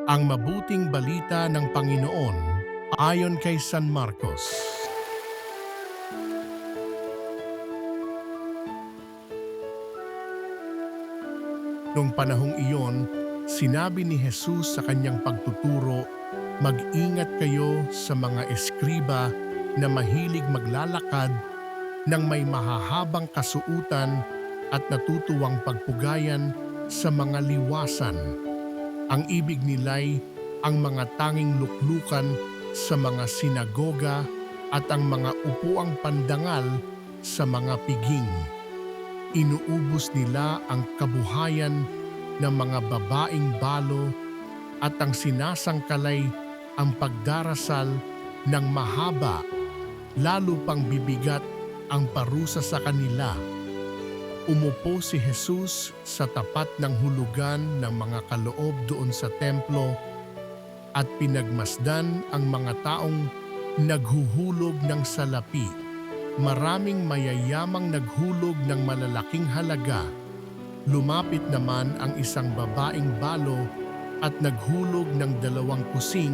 Ang mabuting balita ng Panginoon ayon kay San Marcos. Noong panahong iyon, sinabi ni Jesus sa kanyang pagtuturo, "Mag-ingat kayo sa mga eskriba na mahilig maglalakad ng may mahahabang kasuutan at natutuwang pagpugayan sa mga liwasan. Ang ibig nila'y ang mga tanging luklukan sa mga sinagoga at ang mga upuang pandangal sa mga piging. Inuubos nila ang kabuhayan ng mga babaeng balo at ang sinasangkalay ang pagdarasal ng mahaba, lalo pang bibigat ang parusa sa kanila." Umupo si Jesus sa tapat ng hulugan ng mga kaloob doon sa templo at pinagmasdan ang mga taong naghuhulog ng salapi. Maraming mayayamang naghulog ng malalaking halaga. Lumapit naman ang isang babaeng balo at naghulog ng 2 kusing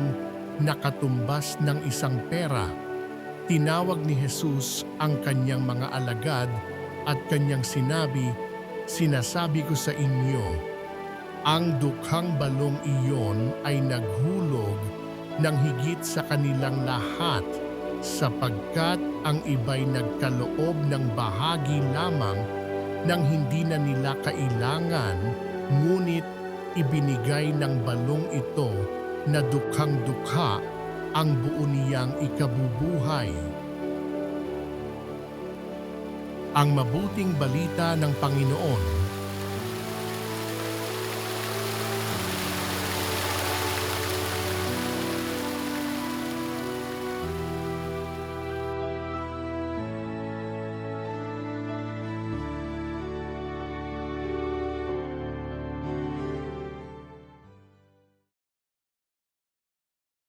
na katumbas ng isang pera. Tinawag ni Jesus ang kanyang mga alagad at kanyang sinabi, "Sinasabi ko sa inyo, ang dukhang balong iyon ay naghulog ng higit sa kanilang lahat, sapagkat ang iba'y nagkaloob ng bahagi lamang ng hindi na nila kailangan, ngunit ibinigay ng balong ito na dukhang-dukha ang buo niyang ikabubuhay." Ang mabuting balita ng Panginoon